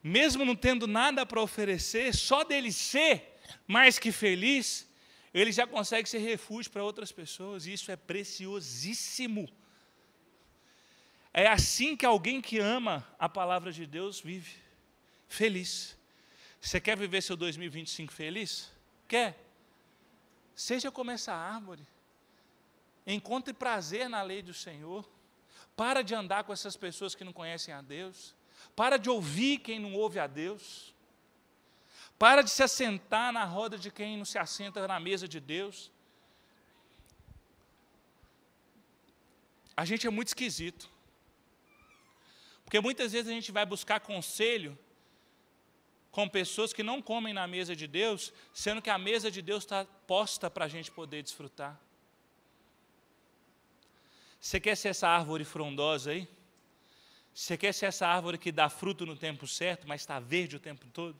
Mesmo não tendo nada para oferecer, só dele ser mais que feliz, ele já consegue ser refúgio para outras pessoas, e isso é preciosíssimo. É assim que alguém que ama a palavra de Deus vive. Feliz. Você quer viver seu 2025 feliz? Quer? Seja como essa árvore. Encontre prazer na lei do Senhor. Para de andar com essas pessoas que não conhecem a Deus. Para de ouvir quem não ouve a Deus. Para de se assentar na roda de quem não se assenta na mesa de Deus. A gente é muito esquisito. Porque muitas vezes a gente vai buscar conselho com pessoas que não comem na mesa de Deus, sendo que a mesa de Deus está posta para a gente poder desfrutar. Você quer ser essa árvore frondosa aí? Você quer ser essa árvore que dá fruto no tempo certo, mas está verde o tempo todo?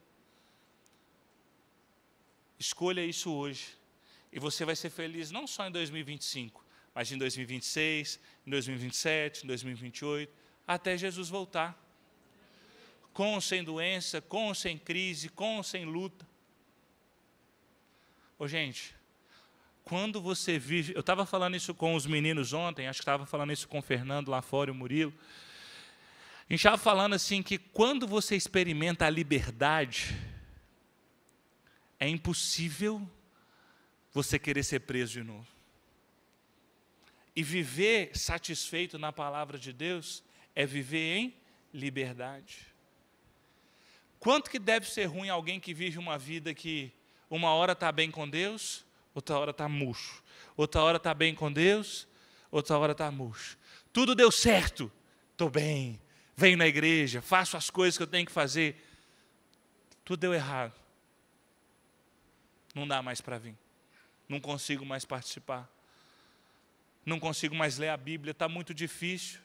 Escolha isso hoje. E você vai ser feliz não só em 2025, mas em 2026, em 2027, em 2028, até Jesus voltar. Com ou sem doença, com ou sem crise, com ou sem luta. Ô gente, quando você vive... Eu estava falando isso com os meninos ontem, acho que estava falando isso com o Fernando lá fora, o Murilo. A gente estava falando assim que quando você experimenta a liberdade, é impossível você querer ser preso de novo. E viver satisfeito na palavra de Deus é viver em liberdade. Quanto que deve ser ruim alguém que vive uma vida que uma hora está bem com Deus, outra hora está murcho. Outra hora está bem com Deus, outra hora está murcho. Tudo deu certo, estou bem, venho na igreja, faço as coisas que eu tenho que fazer. Tudo deu errado. não dá mais para vir. Não consigo mais participar. Não consigo mais ler a Bíblia, está muito difícil.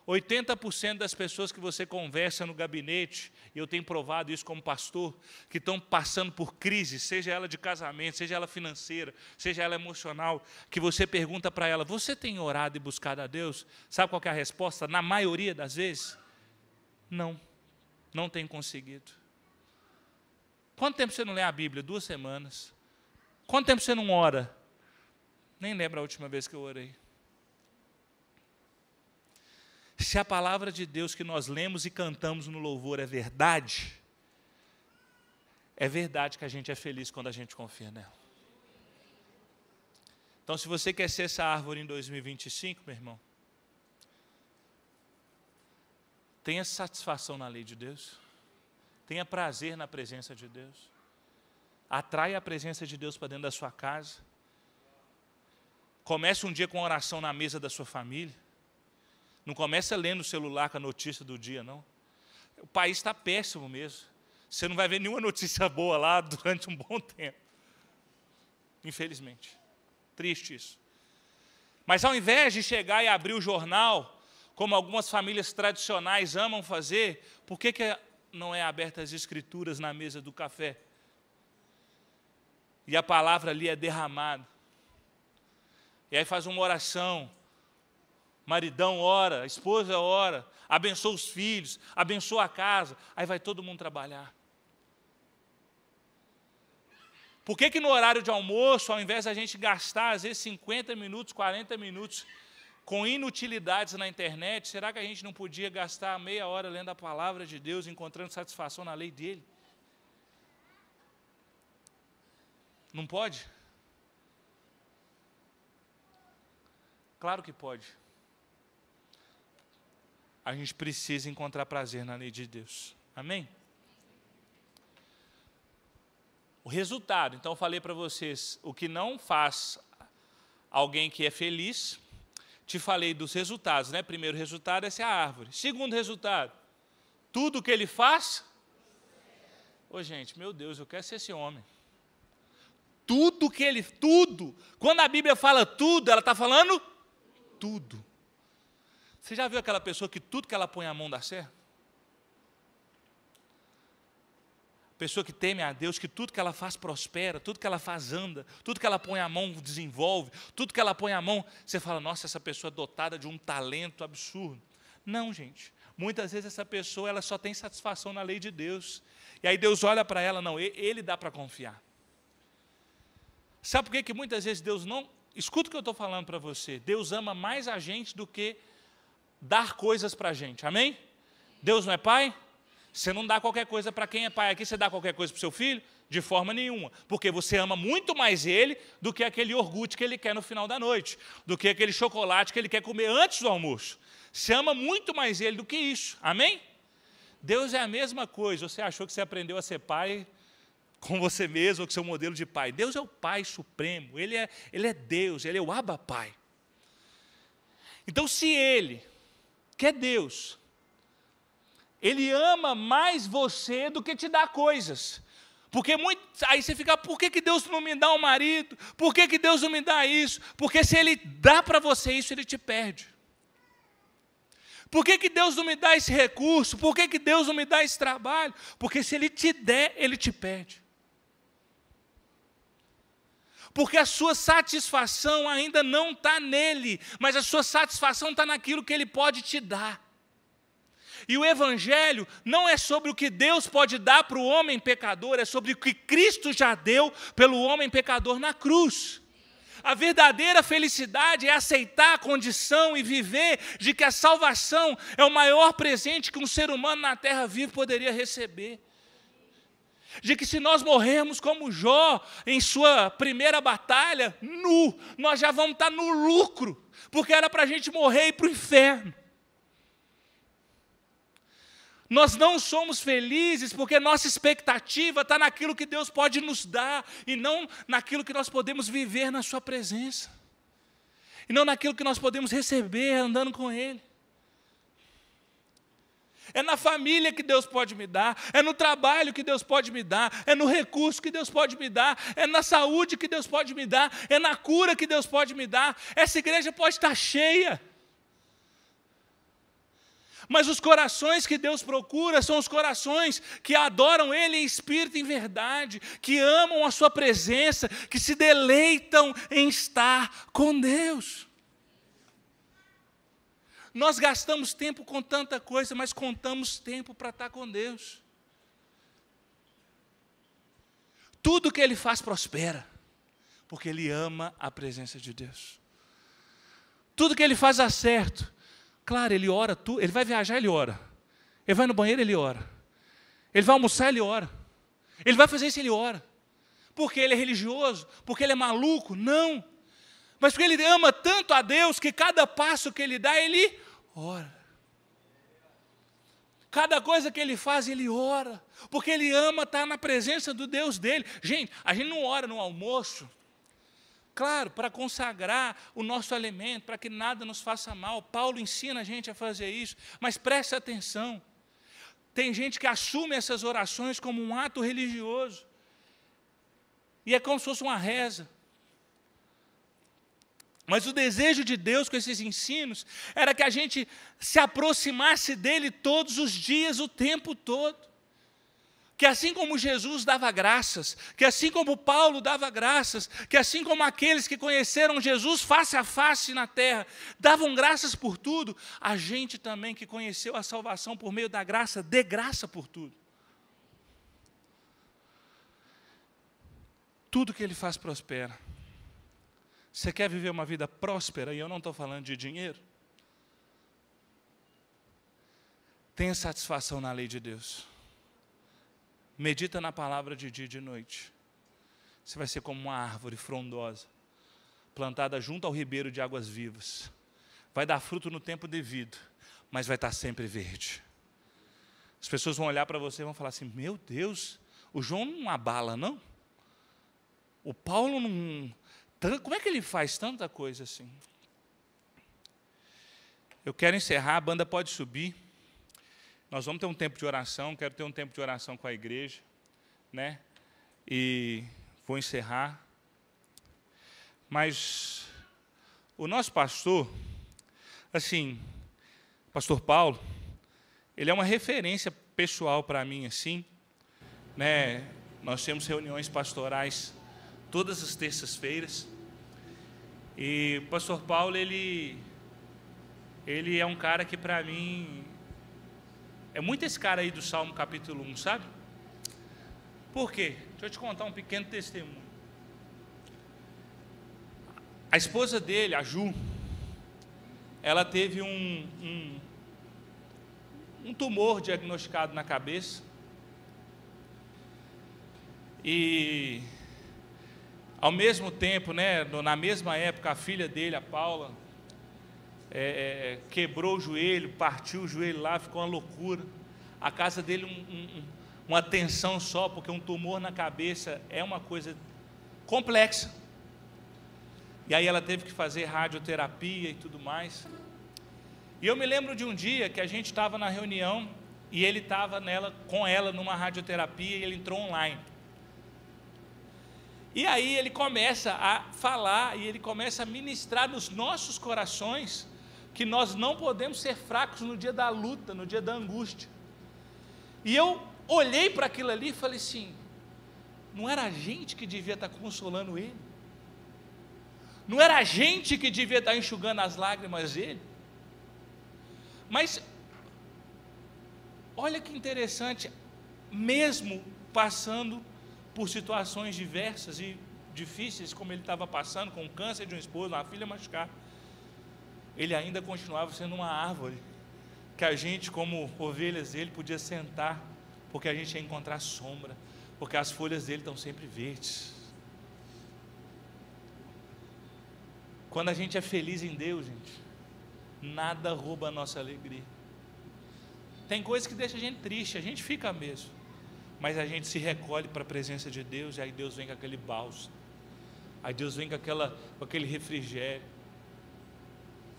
80% das pessoas que você conversa no gabinete, e eu tenho provado isso como pastor, que estão passando por crise, seja ela de casamento, seja ela financeira, seja ela emocional, que você pergunta para ela, você tem orado e buscado a Deus? Sabe qual que é a resposta? Na maioria das vezes, não tem conseguido. Quanto tempo você não lê a Bíblia? 2 semanas. Quanto tempo você não ora? Nem lembro a última vez que eu orei. Se a palavra de Deus que nós lemos e cantamos no louvor é verdade que a gente é feliz quando a gente confia nela. Então, se você quer ser essa árvore em 2025, meu irmão, tenha satisfação na lei de Deus, tenha prazer na presença de Deus, atraia a presença de Deus para dentro da sua casa, comece um dia com oração na mesa da sua família. Não começa lendo o celular com a notícia do dia, não. O país está péssimo mesmo. Você não vai ver nenhuma notícia boa lá durante um bom tempo. Infelizmente. Triste isso. Mas ao invés de chegar e abrir o jornal, como algumas famílias tradicionais amam fazer, por que não é aberta as escrituras na mesa do café? E a palavra ali é derramada. E aí faz uma oração. Maridão ora, a esposa ora, abençoa os filhos, abençoa a casa, aí vai todo mundo trabalhar. Por que no horário de almoço, ao invés da gente gastar, às vezes, 50 minutos, 40 minutos, com inutilidades na internet, será que a gente não podia gastar meia hora lendo a palavra de Deus, encontrando satisfação na lei dele? Não pode? Claro que pode. A gente precisa encontrar prazer na lei de Deus. Amém? O resultado, então eu falei para vocês, o que não faz alguém que é feliz, te falei dos resultados, né? Primeiro resultado, essa é a árvore. Segundo resultado, tudo que ele faz... Ô gente, meu Deus, eu quero ser esse homem. Tudo. Quando a Bíblia fala tudo, ela está falando tudo. Você já viu aquela pessoa que tudo que ela põe a mão dá certo? Pessoa que teme a Deus, que tudo que ela faz prospera, tudo que ela faz anda, tudo que ela põe a mão desenvolve, tudo que ela põe a mão, você fala, nossa, essa pessoa é dotada de um talento absurdo. Não, gente. Muitas vezes essa pessoa ela só tem satisfação na lei de Deus. E aí Deus olha para ela, não, ele dá para confiar. Sabe por que muitas vezes Deus não... Escuta o que eu estou falando para você. Deus ama mais a gente do que dar coisas para a gente, amém? Deus não é pai? Você não dá qualquer coisa para quem é pai aqui, você dá qualquer coisa para o seu filho? De forma nenhuma, porque você ama muito mais ele do que aquele iogurte que ele quer no final da noite, do que aquele chocolate que ele quer comer antes do almoço. Você ama muito mais ele do que isso, amém? Deus é a mesma coisa. Você achou que você aprendeu a ser pai com você mesmo, ou com seu modelo de pai? Deus é o Pai Supremo, Ele é Deus, Ele é o Abba Pai. Então, se Ele, que é Deus, Ele ama mais você do que te dá coisas. Porque aí você fica, por que Deus não me dá um marido? Por que Deus não me dá isso? Porque se Ele dá para você isso, Ele te perde. Por que Deus não me dá esse recurso? Por que Deus não me dá esse trabalho? Porque se Ele te der, Ele te perde. Porque a sua satisfação ainda não está nele, mas a sua satisfação está naquilo que Ele pode te dar. E o Evangelho não é sobre o que Deus pode dar para o homem pecador, é sobre o que Cristo já deu pelo homem pecador na cruz. A verdadeira felicidade é aceitar a condição e viver de que a salvação é o maior presente que um ser humano na terra viva poderia receber. De que se nós morrermos como Jó em sua primeira batalha, nós já vamos estar no lucro, porque era para a gente morrer e ir para o inferno. Nós não somos felizes porque nossa expectativa está naquilo que Deus pode nos dar e não naquilo que nós podemos viver na sua presença. E não naquilo que nós podemos receber andando com Ele. É na família que Deus pode me dar, é no trabalho que Deus pode me dar, é no recurso que Deus pode me dar, é na saúde que Deus pode me dar, é na cura que Deus pode me dar. Essa igreja pode estar cheia. Mas os corações que Deus procura são os corações que adoram Ele em espírito e em verdade, que amam a sua presença, que se deleitam em estar com Deus. Nós gastamos tempo com tanta coisa, mas contamos tempo para estar com Deus. Tudo que Ele faz prospera, porque Ele ama a presença de Deus. Tudo que Ele faz dá certo. Claro, Ele ora, Ele vai viajar, Ele ora. Ele vai no banheiro, Ele ora. Ele vai almoçar, Ele ora. Ele vai fazer isso, Ele ora. Porque Ele é religioso? Porque Ele é maluco? Não. Mas porque Ele ama tanto a Deus que cada passo que Ele dá, Ele ora. Cada coisa que Ele faz, Ele ora. Porque Ele ama estar na presença do Deus dEle. Gente, a gente não ora no almoço, claro, para consagrar o nosso alimento, para que nada nos faça mal. Paulo ensina a gente a fazer isso, mas preste atenção. Tem gente que assume essas orações como um ato religioso. E é como se fosse uma reza. Mas o desejo de Deus com esses ensinos era que a gente se aproximasse dEle todos os dias, o tempo todo. Que assim como Jesus dava graças, que assim como Paulo dava graças, que assim como aqueles que conheceram Jesus face a face na terra, davam graças por tudo, a gente também que conheceu a salvação por meio da graça, dê graça por tudo. Tudo que Ele faz prospera. Você quer viver uma vida próspera, e eu não estou falando de dinheiro? Tenha satisfação na lei de Deus. Medita na palavra de dia e de noite. Você vai ser como uma árvore frondosa, plantada junto ao ribeiro de águas vivas. Vai dar fruto no tempo devido, mas vai estar sempre verde. As pessoas vão olhar para você e vão falar assim: meu Deus, o João não abala, não? O Paulo não... Como é que ele faz tanta coisa assim? Eu quero encerrar, a banda pode subir. Nós vamos ter um tempo de oração, quero ter um tempo de oração com a igreja, né? E vou encerrar. Mas o nosso pastor, assim, pastor Paulo, ele é uma referência pessoal para mim, assim, né? Nós temos reuniões pastorais todas as terças-feiras. E o pastor Paulo, ele é um cara que para mim é muito esse cara aí do Salmo capítulo 1, sabe? Por quê? Deixa eu te contar um pequeno testemunho. A esposa dele, a Ju, ela teve um tumor diagnosticado na cabeça. E ao mesmo tempo, né, na mesma época, a filha dele, a Paula, quebrou o joelho, partiu o joelho lá, ficou uma loucura. A casa dele, uma tensão só, porque um tumor na cabeça é uma coisa complexa. E aí ela teve que fazer radioterapia e tudo mais. E eu me lembro de um dia que a gente estava na reunião e ele estava com ela numa radioterapia e ele entrou online. E aí ele começa a falar e ele começa a ministrar nos nossos corações que nós não podemos ser fracos no dia da luta, no dia da angústia. E eu olhei para aquilo ali e falei assim: não era a gente que devia estar consolando ele? Não era a gente que devia estar enxugando as lágrimas dele? Mas olha que interessante, mesmo passando por situações diversas e difíceis, como ele estava passando, com o câncer de uma esposa, uma filha machucada, ele ainda continuava sendo uma árvore, que a gente, como ovelhas dele, podia sentar, porque a gente ia encontrar sombra, porque as folhas dele estão sempre verdes. Quando a gente é feliz em Deus, gente, nada rouba a nossa alegria. Tem coisas que deixam a gente triste, a gente fica mesmo, mas a gente se recolhe para a presença de Deus, e aí Deus vem com aquele bálsamo, aí Deus vem com aquele refrigério,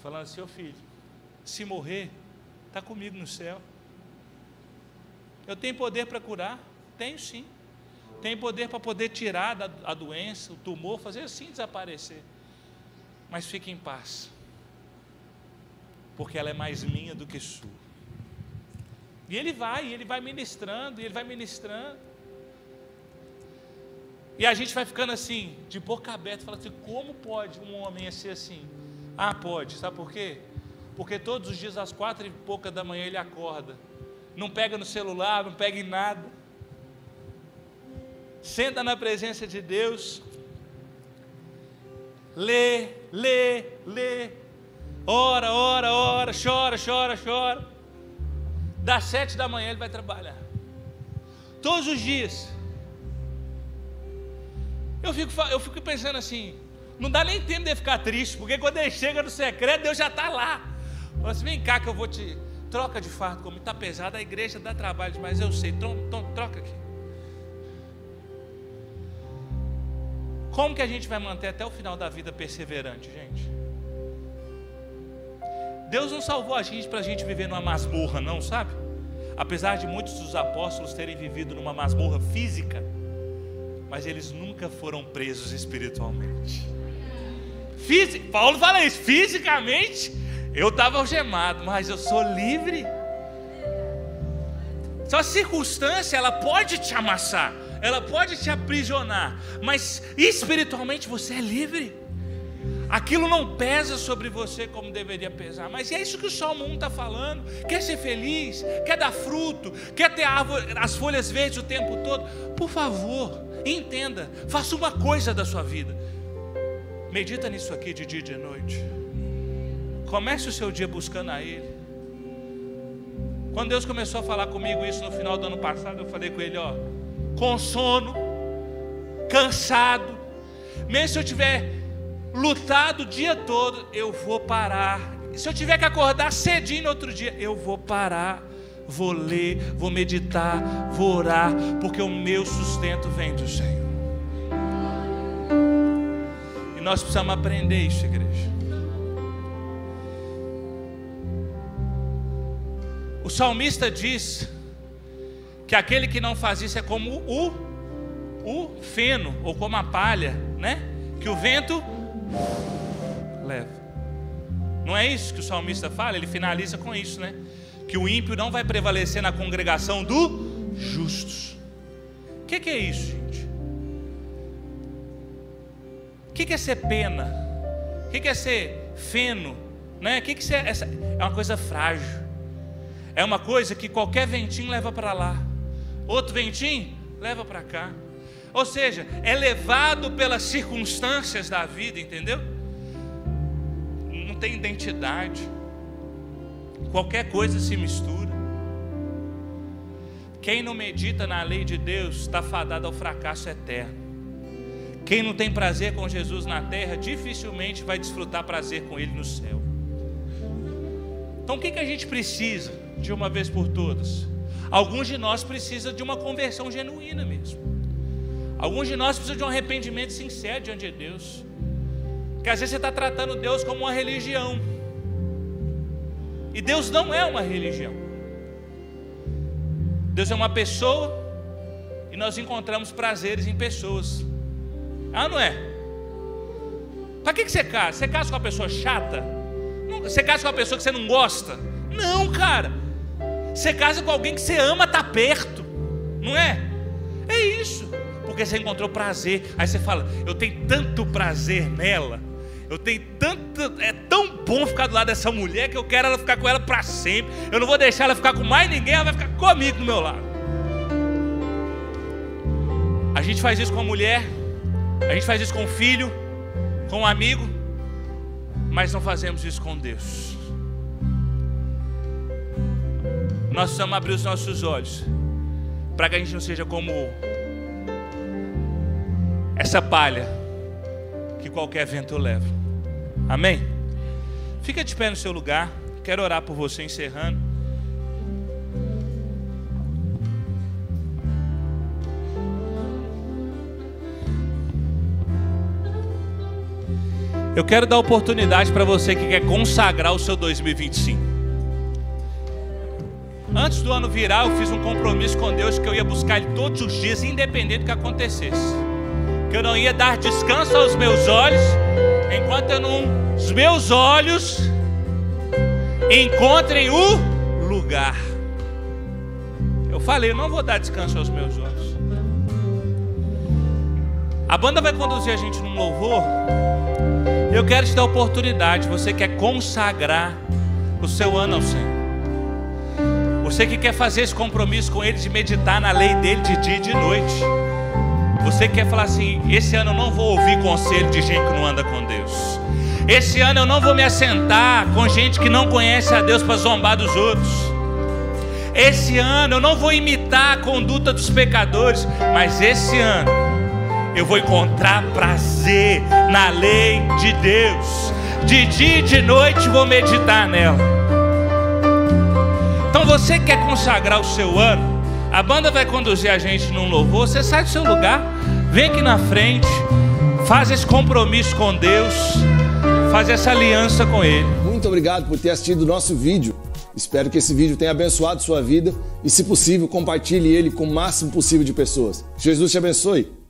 falando assim: ô filho, se morrer, está comigo no céu. Eu tenho poder para curar? Tenho sim. Tenho poder para poder tirar a doença, o tumor, fazer assim desaparecer. Mas fique em paz, porque ela é mais minha do que sua. E ele vai ministrando, e ele vai ministrando. E a gente vai ficando assim, de boca aberta, falando assim, como pode um homem ser assim? Ah, pode, sabe por quê? Porque todos os dias às 4h pouca da manhã ele acorda, não pega no celular, não pega em nada, senta na presença de Deus, lê, ora, chora, das 7 da manhã ele vai trabalhar, todos os dias. Eu fico pensando assim, não dá nem tempo de ficar triste, porque quando ele chega no secreto, Deus já está lá. Fala assim, vem cá que eu vou te... Troca de fardo comigo, está pesado, a igreja dá trabalho demais, eu sei, troca aqui. Como que a gente vai manter até o final da vida perseverante, gente? Deus não salvou a gente para a gente viver numa masmorra, não, sabe? Apesar de muitos dos apóstolos terem vivido numa masmorra física, mas eles nunca foram presos espiritualmente. Paulo fala isso, fisicamente eu estava algemado, mas eu sou livre. Só a circunstância, ela pode te amassar, ela pode te aprisionar, mas espiritualmente você é livre. Aquilo não pesa sobre você como deveria pesar. Mas é isso que o Salmo 1 está falando. Quer ser feliz, quer dar fruto, quer ter as folhas verdes o tempo todo, por favor, entenda, faça uma coisa da sua vida. Medita nisso aqui de dia e de noite. Comece o seu dia buscando a Ele. Quando Deus começou a falar comigo isso no final do ano passado, eu falei com Ele, com sono, cansado, mesmo se eu tiver lutado o dia todo, eu vou parar. Se eu tiver que acordar cedinho no outro dia, eu vou parar, vou ler, vou meditar, vou orar, porque o meu sustento vem do Senhor. E nós precisamos aprender isso, igreja. O salmista diz que aquele que não faz isso é como o feno, ou como a palha, né? Que o vento leva. Não é isso que o salmista fala? Ele finaliza com isso, né? Que o ímpio não vai prevalecer na congregação dos justos. O que é isso, gente? O que é ser pena? O que é ser feno? Né? O que é essa? É uma coisa frágil. É uma coisa que qualquer ventinho leva para lá, outro ventinho leva para cá. Ou seja, é levado pelas circunstâncias da vida, entendeu? Não tem identidade. Qualquer coisa se mistura. Quem não medita na lei de Deus está fadado ao fracasso eterno. Quem não tem prazer com Jesus na terra dificilmente vai desfrutar prazer com Ele no céu. Então o que a gente precisa de uma vez por todas? Alguns de nós precisam de uma conversão genuína mesmo. Alguns de nós precisam de um arrependimento sincero diante de Deus. Porque às vezes você está tratando Deus como uma religião. E Deus não é uma religião. Deus é uma pessoa. E nós encontramos prazeres em pessoas. Ah, não é? Para que você casa? Você casa com uma pessoa chata? Você casa com uma pessoa que você não gosta? Não, cara. Você casa com alguém que você ama estar perto. Não é? É isso. Porque você encontrou prazer. Aí você fala, eu tenho tanto prazer nela. Eu tenho tanto... É tão bom ficar do lado dessa mulher que eu quero ela ficar com ela para sempre. Eu não vou deixar ela ficar com mais ninguém. Ela vai ficar comigo do meu lado. A gente faz isso com a mulher. A gente faz isso com o filho. Com um amigo. Mas não fazemos isso com Deus. Nós precisamos abrir os nossos olhos para que a gente não seja como essa palha que qualquer vento leva. Amém? Fica de pé no seu lugar. Quero orar por você encerrando. Eu quero dar oportunidade para você que quer consagrar o seu 2025. Antes do ano virar, eu fiz um compromisso com Deus que eu ia buscar Ele todos os dias, independente do que acontecesse. Que eu não ia dar descanso aos meus olhos, enquanto os meus olhos encontrem o lugar. Eu falei, eu não vou dar descanso aos meus olhos. A banda vai conduzir a gente num louvor. Eu quero te dar a oportunidade, você quer consagrar o seu ano ao Senhor. Você que quer fazer esse compromisso com Ele de meditar na lei dEle de dia e de noite. Você quer falar assim, esse ano eu não vou ouvir conselho de gente que não anda com Deus. Esse ano eu não vou me assentar com gente que não conhece a Deus para zombar dos outros. Esse ano eu não vou imitar a conduta dos pecadores. Mas esse ano eu vou encontrar prazer na lei de Deus. De dia e de noite vou meditar nela. Então você quer consagrar o seu ano? A banda vai conduzir a gente num louvor. Você sai do seu lugar, vem aqui na frente, faz esse compromisso com Deus, faz essa aliança com Ele. Muito obrigado por ter assistido o nosso vídeo. Espero que esse vídeo tenha abençoado sua vida e, se possível, compartilhe ele com o máximo possível de pessoas. Jesus te abençoe.